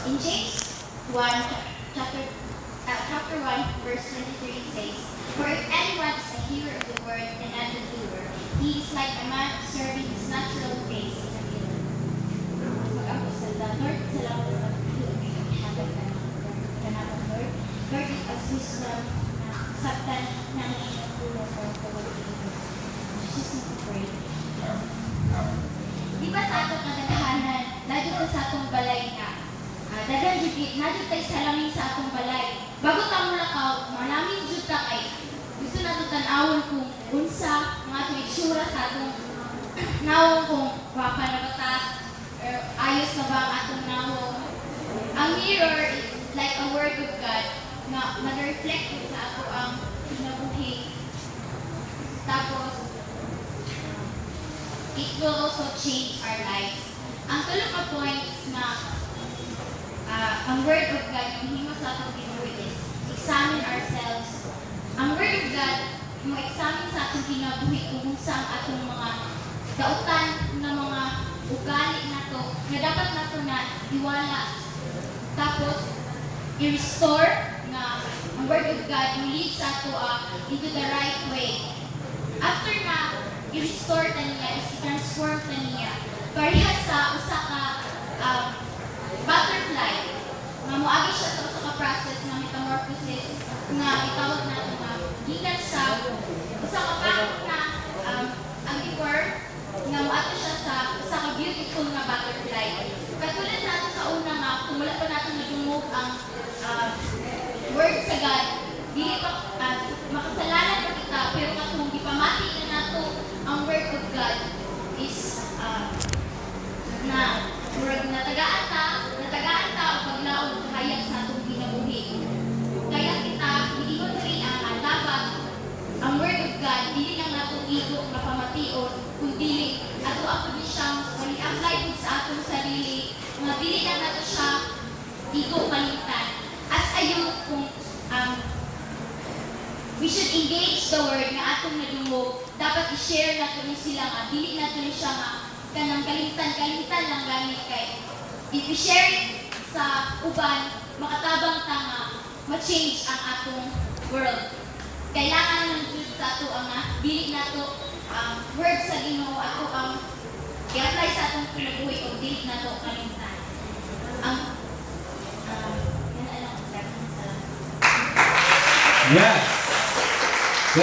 In James 1, chapter 1, verse 23, it says, "For if anyone is a hearer of the word and not a doer, he is like a man observing his natural face in a mirror." Mag-ambos sa Lord, salamat sa pagkakahabag ka ng Lord. Lord, as wisdom na saktan na nangyayang pulo sa pagkakahabag. Jesus, we pray. Di ba sa atong kadaghanan, nadyo ko sa atong balay nga, dagan jud nadyo tay salamin sa atong balay. Bago ta mo lakaw, manaming jud ta kay gusto nato tan-awon kung unsa ang atong itsura sa atong nawong kung wapa na ba ta, ayos na ba ang atong nawong. Ang mirror is like a word of God na mag-reflect sa ato ang kinabuhi. Tapos, it will also change our lives. Ang tulo ka points na ang Word of God, yung himo sa atong kinabuhi is examine ourselves. Ang Word of God, mo examine sa atong kinabuhi kung sa ang atong mga dautan na mga ugali na to, na dapat na to na iwala. Tapos, i-restore na ang Word of God will lead sa ato into the right way. After na i-restore ta niya, i-transform ta niya. Parehas sa usa ka butterfly, nga moagi siya sa usa ka process na metamorphosis nga itawag nato nga gikan sa usa ka pangit na ang worm nga moadto siya sa usa ka beautiful na butterfly. Katulad sa ato sa una nga kung wala pa natin nadungog ang word sa God, dili pa makasalanan pa kita, pero katong gipamati na nato ang word of God is na murag natagaan ta o paglaog kahayag sa atong kinabuhi. Kaya kita giingon diri ang dapat ang word of God dili lang nato igo nga pamation kundi ato ako siyang i-apply sa atong sarili nga dili lang nato siya igo palitan. As ayun kung we should engage the word nga atong nadungog, dapat i-share nato ni sila nga dili nato ni siya nga kanang kalimtan lang gamit kay if i-share it sa uban, makatabang ta nga ma-change ang atong world. Kailangan ng Diyos sa ato ang dili nato word sa Ginoo ato ang i-apply sa atong kinabuhi o dili nato kalimtan. Ang Yes.